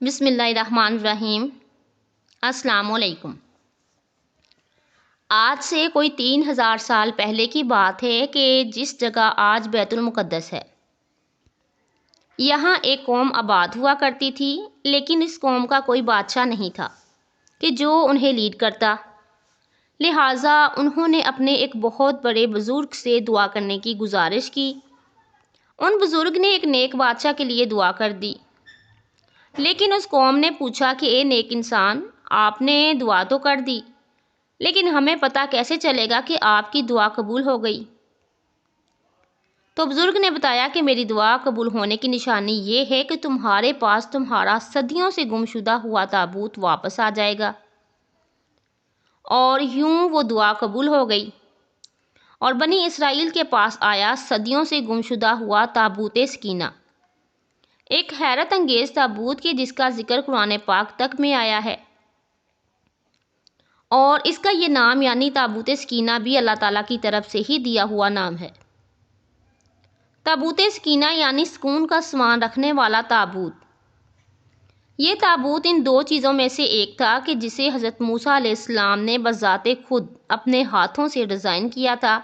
بسم اللہ الرحمن الرحیم۔ السلام علیکم۔ آج سے کوئی 3000 سال پہلے کی بات ہے کہ جس جگہ آج بیت المقدس ہے، یہاں ایک قوم آباد ہوا کرتی تھی، لیکن اس قوم کا کوئی بادشاہ نہیں تھا کہ جو انہیں لیڈ کرتا۔ لہٰذا انہوں نے اپنے ایک بہت بڑے بزرگ سے دعا کرنے کی گزارش کی۔ ان بزرگ نے ایک نیک بادشاہ کے لیے دعا کر دی، لیکن اس قوم نے پوچھا کہ اے نیک انسان، آپ نے دعا تو کر دی، لیکن ہمیں پتہ کیسے چلے گا کہ آپ کی دعا قبول ہو گئی؟ تو بزرگ نے بتایا کہ میری دعا قبول ہونے کی نشانی یہ ہے کہ تمہارے پاس تمہارا صدیوں سے گم شدہ ہوا تابوت واپس آ جائے گا۔ اور یوں وہ دعا قبول ہو گئی، اور بنی اسرائیل کے پاس آیا صدیوں سے گم شدہ ہوا تابوت سکینہ، ایک حیرت انگیز تابوت کے جس کا ذکر قرآن پاک تک میں آیا ہے، اور اس کا یہ نام یعنی تابوت سکینہ بھی اللہ تعالیٰ کی طرف سے ہی دیا ہوا نام ہے۔ تابوت سکینہ یعنی سکون کا سامان رکھنے والا تابوت۔ یہ تابوت ان دو چیزوں میں سے ایک تھا کہ جسے حضرت موسیٰ علیہ السلام نے بذات خود اپنے ہاتھوں سے ڈیزائن کیا تھا۔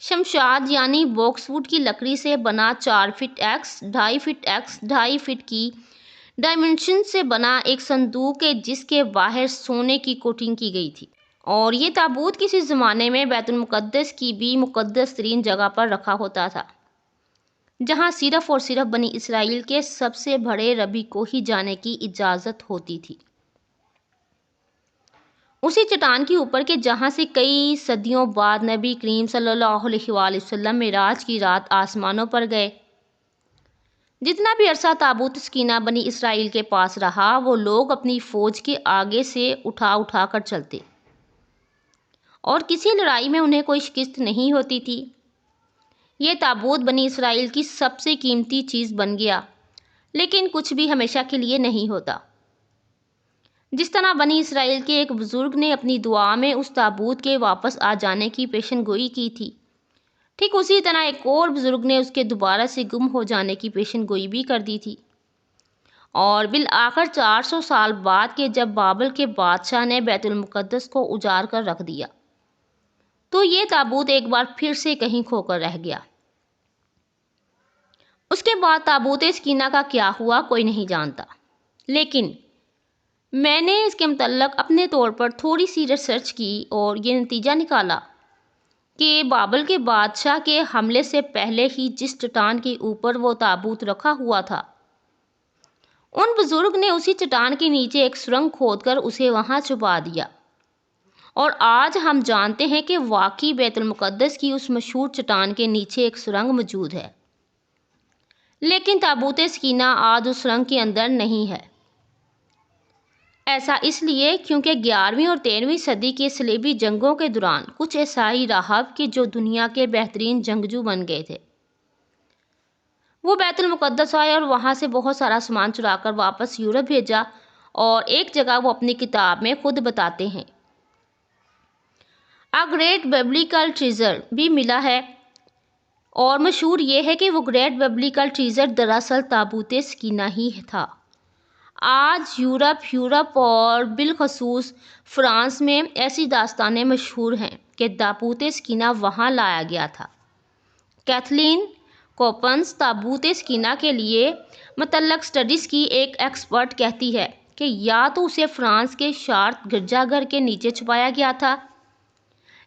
شمشاد یعنی باکس ووڈ کی لکڑی سے بنا 4 feet x 2.5 feet x 2.5 feet کی ڈائمنشن سے بنا ایک صندوق ہے جس کے باہر سونے کی کوٹنگ کی گئی تھی، اور یہ تابوت کسی زمانے میں بیت المقدس کی بھی مقدس ترین جگہ پر رکھا ہوتا تھا، جہاں صرف اور صرف بنی اسرائیل کے سب سے بڑے ربی کو ہی جانے کی اجازت ہوتی تھی۔ اسی چٹان کے اوپر کہ جہاں سے کئی صدیوں بعد نبی کریم صلی اللہ علیہ وآلہ وسلم معراج کی رات آسمانوں پر گئے۔ جتنا بھی عرصہ تابوت سکینہ بنی اسرائیل کے پاس رہا، وہ لوگ اپنی فوج کے آگے سے اٹھا کر چلتے، اور کسی لڑائی میں انہیں کوئی شکست نہیں ہوتی تھی۔ یہ تابوت بنی اسرائیل کی سب سے قیمتی چیز بن گیا، لیکن کچھ بھی ہمیشہ کے لیے نہیں ہوتا۔ جس طرح بنی اسرائیل کے ایک بزرگ نے اپنی دعا میں اس تابوت کے واپس آ جانے کی پیشن گوئی کی تھی، ٹھیک اسی طرح ایک اور بزرگ نے اس کے دوبارہ سے گم ہو جانے کی پیشن گوئی بھی کر دی تھی۔ اور بالآخر 400 سال بعد کے جب بابل کے بادشاہ نے بیت المقدس کو اجاڑ کر رکھ دیا، تو یہ تابوت ایک بار پھر سے کہیں کھو کر رہ گیا۔ اس کے بعد تابوت سکینہ کا کیا ہوا کوئی نہیں جانتا، لیکن میں نے اس کے متعلق اپنے طور پر تھوڑی سی ریسرچ کی اور یہ نتیجہ نکالا کہ بابل کے بادشاہ کے حملے سے پہلے ہی جس چٹان کے اوپر وہ تابوت رکھا ہوا تھا، ان بزرگ نے اسی چٹان کے نیچے ایک سرنگ کھود کر اسے وہاں چھپا دیا، اور آج ہم جانتے ہیں کہ واقعی بیت المقدس کی اس مشہور چٹان کے نیچے ایک سرنگ موجود ہے، لیکن تابوت سکینہ آج اس سرنگ کے اندر نہیں ہے۔ ایسا اس لیے کیونکہ 11ویں اور 13ویں صدی کے صلیبی جنگوں کے دوران کچھ عیسائی راہب کے جو دنیا کے بہترین جنگجو بن گئے تھے، وہ بیت المقدس آئے اور وہاں سے بہت سارا سامان چرا کر واپس یورپ بھیجا، اور ایک جگہ وہ اپنی کتاب میں خود بتاتے ہیں "A great biblical treasure" بھی ملا ہے، اور مشہور یہ ہے کہ وہ گریٹ biblical treasure دراصل تابوت سکینہ ہی تھا۔ آج یورپ اور بالخصوص فرانس میں ایسی داستانیں مشہور ہیں کہ تابوت سکینہ وہاں لایا گیا تھا۔ کیتھلین کوپنز تابوت سکینہ کے لیے متعلق سٹڈیز کی ایک ایکسپرٹ کہتی ہے کہ یا تو اسے فرانس کے شارٹ گرجا گھر کے نیچے چھپایا گیا تھا،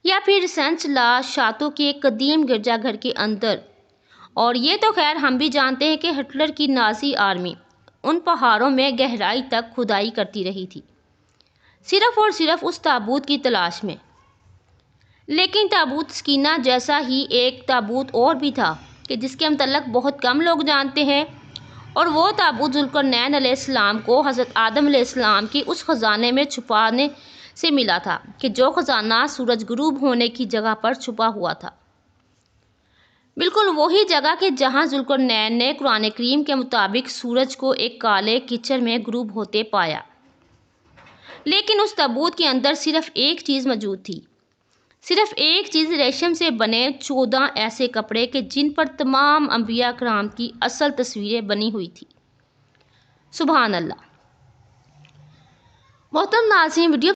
یا پھر سینٹ لا شاتو کے ایک قدیم گرجا گھر کے اندر، اور یہ تو خیر ہم بھی جانتے ہیں کہ ہٹلر کی نازی آرمی ان پہاڑوں میں گہرائی تک کھدائی کرتی رہی تھی، صرف اور صرف اس تابوت کی تلاش میں۔ لیکن تابوت سکینہ جیسا ہی ایک تابوت اور بھی تھا کہ جس کے متعلق بہت کم لوگ جانتے ہیں، اور وہ تابوت ذوالقرنین علیہ السلام کو حضرت آدم علیہ السلام کی اس خزانے میں چھپانے سے ملا تھا کہ جو خزانہ سورج غروب ہونے کی جگہ پر چھپا ہوا تھا، بالکل وہی جگہ کہ جہاں ذوالقرنین نے قرآن کریم کے مطابق سورج کو ایک کالے کیچڑ میں غروب ہوتے پایا۔ لیکن اس تابوت کے اندر صرف ایک چیز موجود تھی، صرف ایک چیز، ریشم سے بنے 14 ایسے کپڑے کہ جن پر تمام انبیاء کرام کی اصل تصویریں بنی ہوئی تھی۔ سبحان اللہ۔ محترم ناظرین، ویڈیو